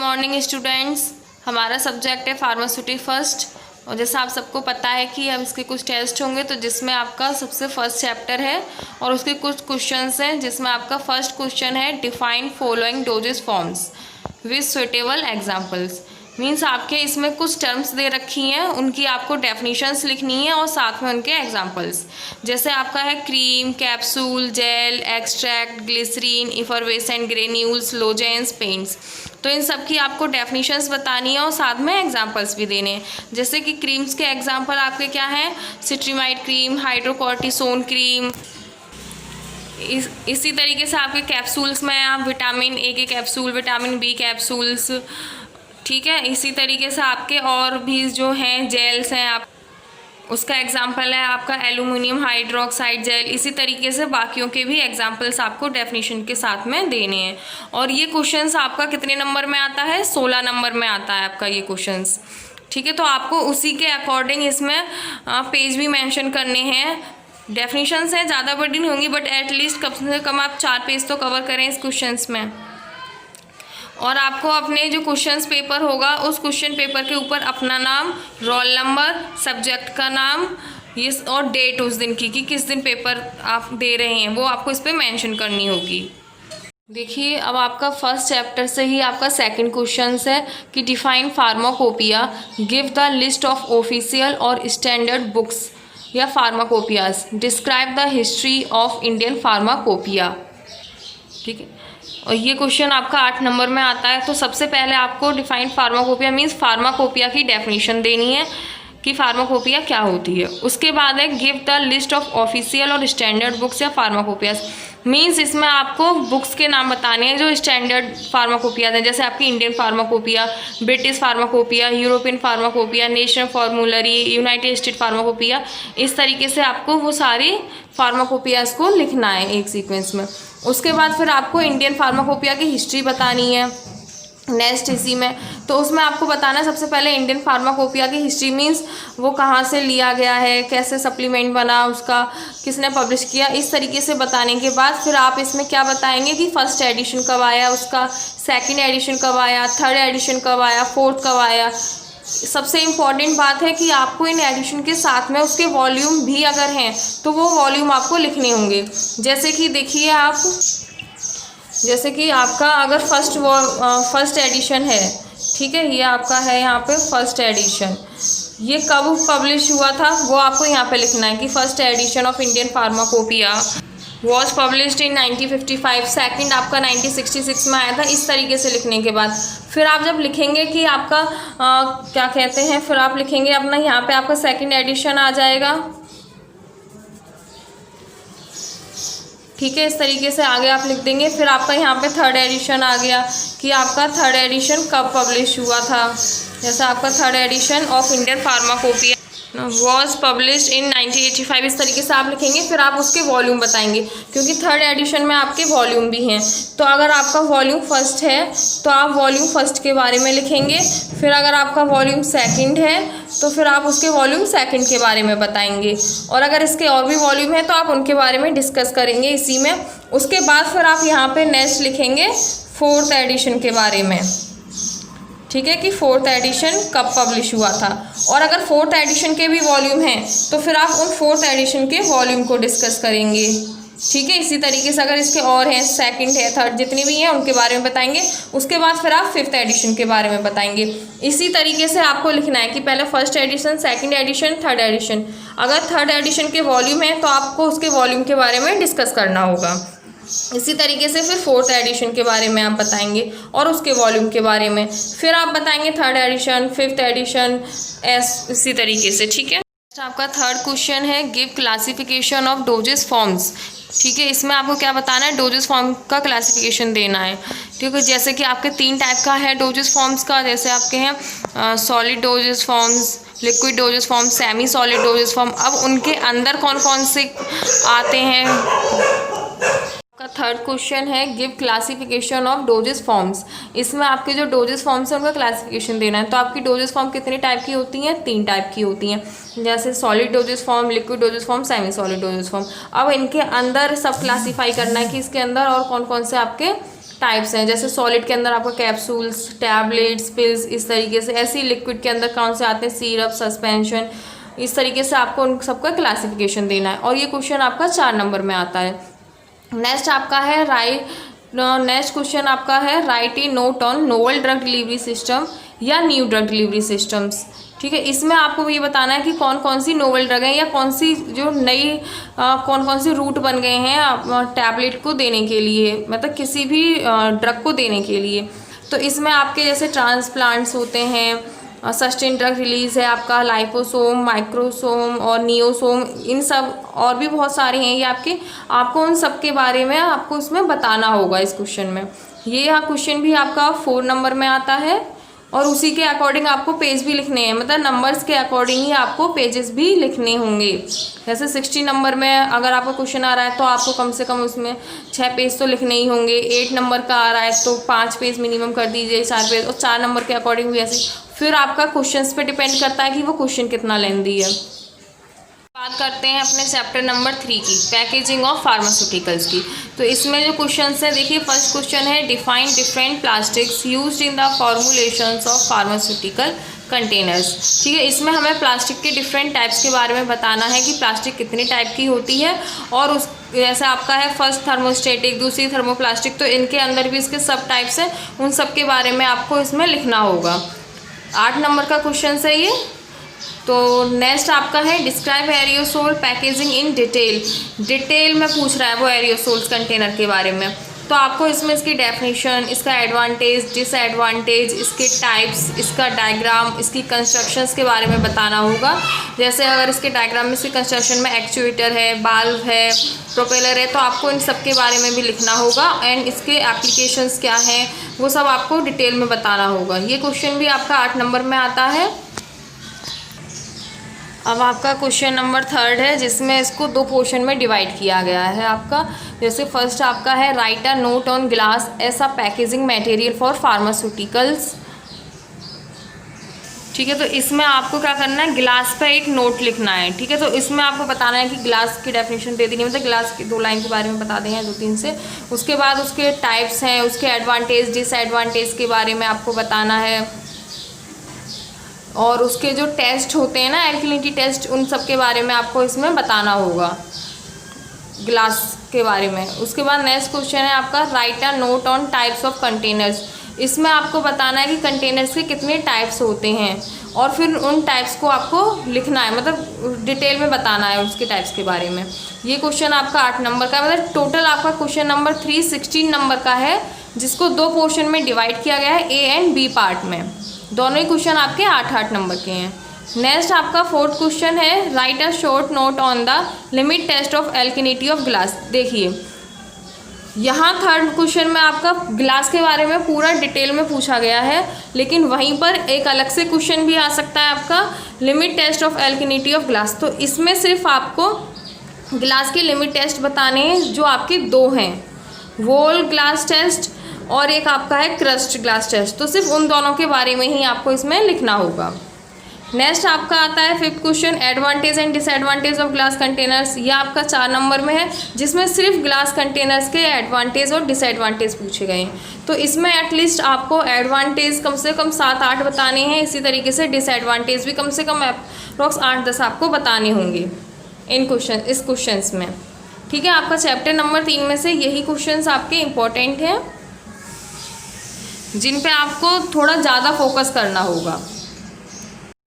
Morning students. हमारा subject है pharmaceutic first और जैसा आप सबको पता है कि अब इसके कुछ टेस्ट होंगे तो जिसमें आपका सबसे फर्स्ट चैप्टर है और उसके कुछ क्वेश्चंस हैं जिसमें आपका फर्स्ट क्वेश्चन है define following doses forms with suitable examples. Means आपके इसमें कुछ टर्म्स दे रखी हैं, उनकी आपको डेफिनेशंस लिखनी है और साथ में उनके एग्जांपल्स। जैसे आपका है cream, capsule, gel, extract, glycerine, effervescent granules, lozenges, paints. तो इन सब की आपको डेफिनेशंस बतानी है और साथ में एग्जांपल्स भी देने हैं। जैसे कि क्रीम्स के एग्जांपल आपके क्या हैं, सिट्रीमाइड क्रीम, हाइड्रोकॉर्टिसोन क्रीम। इसी तरीके से आपके कैप्सूल्स में आप विटामिन ए के कैप्सूल, विटामिन बी कैप्सूल्स, ठीक है। इसी तरीके से आपके और भी जो हैं जेल्स हैं, आप उसका एग्जाम्पल है आपका एल्यूमिनियम हाइड्रोक्साइड जेल। इसी तरीके से बाकियों के भी एग्जाम्पल्स आपको डेफिनेशन के साथ में देने हैं। और ये क्वेश्चंस आपका कितने नंबर में आता है, 16 नंबर में आता है आपका ये क्वेश्चंस, ठीक है। तो आपको उसी के अकॉर्डिंग इसमें पेज भी मेंशन करने हैं। डेफिनेशंस हैं, ज़्यादा बड़ी नहीं होंगी बट एटलीस्ट कम से कम आप 4 पेज तो कवर करें इस क्वेश्चंस में। और आपको अपने जो क्वेश्चंस पेपर होगा उस क्वेश्चन पेपर के ऊपर अपना नाम, रोल नंबर, सब्जेक्ट का नाम, ये और डेट उस दिन की कि किस दिन पेपर आप दे रहे हैं वो आपको इस पर मेंशन करनी होगी। देखिए अब आपका फर्स्ट चैप्टर से ही आपका सेकंड क्वेश्चन है कि define pharmacopoeia, give the list of official और स्टैंडर्ड बुक्स या pharmacopoeias, describe the history of Indian pharmacopoeia, ठीक है। और ये क्वेश्चन आपका 8 नंबर में आता है। तो सबसे पहले आपको डिफाइन फार्माकोपिया मीन्स फार्माकोपिया की डेफिनेशन देनी है कि फार्माकोपिया क्या होती है। उसके बाद है give the list of official और स्टैंडर्ड बुक्स या फार्माकोपियाज। मीन्स इसमें आपको बुक्स के नाम बताने हैं जो स्टैंडर्ड फार्माकोपियाज हैं, जैसे आपकी Indian pharmacopoeia, British pharmacopoeia, European pharmacopoeia, national formulary, United state pharmacopoeia. इस तरीके से आपको वो सारी फार्माकोपियाज को लिखना है एक सीक्वेंस में। उसके बाद फिर आपको इंडियन फार्माकोपिया की हिस्ट्री बतानी है नेक्स्ट इसी में। तो उसमें आपको बताना है सबसे पहले इंडियन फार्माकोपिया की हिस्ट्री मीन्स वो कहाँ से लिया गया है, कैसे सप्लीमेंट बना, उसका किसने पब्लिश किया। इस तरीके से बताने के बाद फिर आप इसमें क्या बताएंगे कि फर्स्ट एडिशन कब आया, उसका सेकंड एडिशन कब आया, थर्ड एडिशन कब आया, फोर्थ कब आया। सबसे इम्पॉर्टेंट बात है कि आपको इन एडिशन के साथ में उसके वॉल्यूम भी अगर हैं तो वो वॉल्यूम आपको लिखने होंगे। जैसे कि देखिए आप, जैसे कि आपका अगर फर्स्ट एडिशन है, ठीक है, ये आपका है यहाँ पे फर्स्ट एडिशन, ये कब पब्लिश हुआ था वो आपको यहाँ पे लिखना है कि first edition of Indian pharmacopoeia was published in 1955, second आपका 1966 में आया था। इस तरीके से लिखने के बाद फिर आप जब लिखेंगे कि आपका क्या कहते हैं, फिर आप लिखेंगे अपना यहाँ पे आपका सेकंड एडिशन आ जाएगा, ठीक है। इस तरीके से आगे आप लिख देंगे। फिर आपका यहाँ पे थर्ड एडिशन आ गया कि आपका थर्ड एडिशन कब पब्लिश हुआ था, जैसा आपका third edition of Indian pharmacopoeia was published in 1985। इस तरीके से आप लिखेंगे। फिर आप उसके वॉल्यूम बताएंगे क्योंकि थर्ड एडिशन में आपके वॉल्यूम भी हैं। तो अगर आपका वॉल्यूम फर्स्ट है तो आप वॉल्यूम फर्स्ट के बारे में लिखेंगे। फिर अगर आपका वॉल्यूम सेकंड है तो फिर आप उसके वॉल्यूम सेकंड के बारे में बताएंगे। और अगर इसके और भी वॉल्यूम है तो आप उनके बारे में डिस्कस करेंगे इसी में। उसके बाद फिर आप यहाँ पे नेक्स्ट लिखेंगे फोर्थ एडिशन के बारे में, ठीक है, कि फोर्थ एडिशन कब पब्लिश हुआ था। और अगर फोर्थ एडिशन के भी वॉल्यूम हैं तो फिर आप उन फोर्थ एडिशन के वॉल्यूम को डिस्कस करेंगे, ठीक है। इसी तरीके से अगर इसके और हैं, सेकंड है, थर्ड, जितनी भी हैं उनके बारे में बताएंगे। उसके बाद फिर आप फिफ्थ एडिशन के बारे में बताएंगे। इसी तरीके से आपको लिखना है कि पहले first edition, second edition, third edition. अगर थर्ड एडिशन के वॉल्यूम है तो आपको उसके वॉल्यूम के बारे में डिस्कस करना होगा। इसी तरीके से फिर फोर्थ एडिशन के बारे में आप बताएंगे और उसके वॉल्यूम के बारे में। फिर आप बताएंगे थर्ड एडिशन, फिफ्थ एडिशन, इसी तरीके से, ठीक है। आपका थर्ड क्वेश्चन है give classification of doses forms, ठीक है। इसमें आपको क्या बताना है, डोजेस फॉर्म का क्लासिफिकेशन देना है, ठीक है। जैसे कि आपके 3 टाइप का है डोजेस फॉर्म्स का, जैसे आपके हैं solid doses forms, liquid dosage form, semi solid doses form. अब उनके अंदर कौन कौन से आते हैं। का थर्ड क्वेश्चन है give classification of doses forms. इसमें आपके जो डोजेस फॉर्म्स हैं उनका क्लासिफिकेशन देना है। तो आपकी डोजेस फॉर्म कितने टाइप की होती हैं, 3 टाइप की होती हैं, जैसे solid doses form, liquid dosage form, semi solid doses form. अब इनके अंदर सब क्लासीफाई करना है कि इसके अंदर और कौन कौन से आपके टाइप्स हैं, जैसे सॉलिड के अंदर आपका कैप्सूल्स, टैबलेट्स, पिल्स, इस तरीके से। ऐसे ही लिक्विड के अंदर कौन से आते हैं, सिरप, सस्पेंशन, इस तरीके से आपको उन सबका क्लासिफिकेशन देना है। और ये क्वेश्चन आपका 4 नंबर में आता है। नेक्स्ट आपका है नेक्स्ट क्वेश्चन आपका है right A note on novel drug delivery system या न्यू ड्रग डिलीवरी सिस्टम्स। ठीक है, इसमें आपको ये बताना है कि कौन कौन सी नोवेल ड्रग है या कौन सी जो नई कौन कौन से रूट बन गए हैं टैबलेट को देने के लिए, मतलब किसी भी ड्रग को देने के लिए। तो इसमें आपके जैसे ट्रांसप्लांट्स होते हैं, सस्टेन ड्रग रिलीज है आपका, लाइपोसोम, माइक्रोसोम और नियोसोम, इन सब और भी बहुत सारे हैं ये आपको उन सब के बारे में आपको इसमें बताना होगा इस क्वेश्चन में। ये यहाँ क्वेश्चन भी आपका 4 नंबर में आता है और उसी के अकॉर्डिंग आपको पेज भी लिखने हैं, मतलब नंबर्स के अकॉर्डिंग ही आपको पेजेस भी लिखने होंगे। जैसे 60 नंबर में अगर आपका क्वेश्चन आ रहा है तो आपको कम से कम उसमें 6 पेज तो लिखने ही होंगे। 8 नंबर का आ रहा है तो 5 पेज मिनिमम कर दीजिए, 4 पेज, और 4 नंबर के अकॉर्डिंग भी ऐसे। फिर आपका क्वेश्चंस पे डिपेंड करता है कि वो क्वेश्चन कितना लेंथी है। बात करते हैं अपने चैप्टर नंबर 3 की, पैकेजिंग ऑफ फार्मास्यूटिकल्स की। तो इसमें जो क्वेश्चंस है, देखिए फर्स्ट क्वेश्चन है define different plastics used in the formulations of pharmaceutical containers. ठीक है, इसमें हमें प्लास्टिक के डिफरेंट टाइप्स के बारे में बताना है कि प्लास्टिक कितने टाइप की होती है, और उस जैसे आपका है फर्स्ट थर्मोस्टेटिक, दूसरी थर्मोप्लास्टिक, तो इनके अंदर भी इसके सब टाइप्स हैं, उन सब के बारे में आपको इसमें लिखना होगा। 8 नंबर का क्वेश्चन है ये। तो नेक्स्ट आपका है डिस्क्राइब एरियोसोल पैकेजिंग इन डिटेल में पूछ रहा है वो एरियोसोल्स कंटेनर के बारे में। तो आपको इसमें इसकी डेफिनेशन, इसका एडवांटेज, डिसएडवांटेज, इसके टाइप्स, इसका डायग्राम, इसकी कंस्ट्रक्शंस के बारे में बताना होगा। जैसे अगर इसके डायग्राम में, इसके कंस्ट्रक्शन में एक्चुएटर है, बाल्व है, प्रोपेलर है, तो आपको इन सब के बारे में भी लिखना होगा, एंड इसके एप्लीकेशंस क्या हैं वो सब आपको डिटेल में बताना होगा। ये क्वेश्चन भी आपका 8 नंबर में आता है। अब आपका क्वेश्चन नंबर 3 है, जिसमें इसको 2 पोर्शन में डिवाइड किया गया है आपका। जैसे फर्स्ट आपका है write a note on glass as a packaging material for pharmaceuticals. ठीक है, तो इसमें आपको क्या करना है, ग्लास पे एक नोट लिखना है। ठीक है, तो इसमें आपको बताना है कि ग्लास की डेफिनेशन दे देनी है, मतलब ग्लास की 2 लाइन के बारे में बता दें, 2-3 से। उसके बाद उसके टाइप्स हैं, उसके एडवांटेज डिसएडवांटेज के बारे में आपको बताना है, और उसके जो टेस्ट होते हैं ना, एल्कलिनिटी टेस्ट, उन सब के बारे में आपको इसमें बताना होगा ग्लास के बारे में। उसके बाद नेक्स्ट क्वेश्चन है आपका right a note on types of containers. इसमें आपको बताना है कि कंटेनर्स के कितने टाइप्स होते हैं, और फिर उन टाइप्स को आपको लिखना है, मतलब डिटेल में बताना है उसके टाइप्स के बारे में। ये क्वेश्चन आपका 8 नंबर का, मतलब टोटल आपका क्वेश्चन नंबर 3 16 नंबर का है, जिसको 2 पोर्शन में डिवाइड किया गया है, ए एंड बी पार्ट में। दोनों ही क्वेश्चन आपके 8-8 नंबर के हैं। नेक्स्ट आपका 4th क्वेश्चन है write a short note on the limit test of alkalinity of glass. देखिए यहाँ 3rd क्वेश्चन में आपका ग्लास के बारे में पूरा डिटेल में पूछा गया है, लेकिन वहीं पर एक अलग से क्वेश्चन भी आ सकता है आपका limit test of alkalinity of glass. तो इसमें सिर्फ आपको ग्लास के लिमिट टेस्ट बताने हैं, जो आपके 2 हैं, वोल ग्लास टेस्ट और एक आपका है क्रस्ट ग्लास टेस्ट। तो सिर्फ उन दोनों के बारे में ही आपको इसमें लिखना होगा। नेक्स्ट आपका आता है 5th question advantage and disadvantage of glass containers. ये आपका 4 नंबर में है, जिसमें सिर्फ ग्लास कंटेनर्स के एडवांटेज और डिसएडवांटेज पूछे गए हैं। तो इसमें एटलीस्ट आपको एडवांटेज कम से कम 7-8 बताने हैं, इसी तरीके से डिसएडवांटेज भी कम से कम अप्रॉक्स 8-10 आपको बताने होंगे इस क्वेश्चंस में। ठीक है, आपका चैप्टर नंबर 3 में से यही क्वेश्चंस आपके इम्पोर्टेंट हैं, जिन पे आपको थोड़ा ज़्यादा फोकस करना होगा।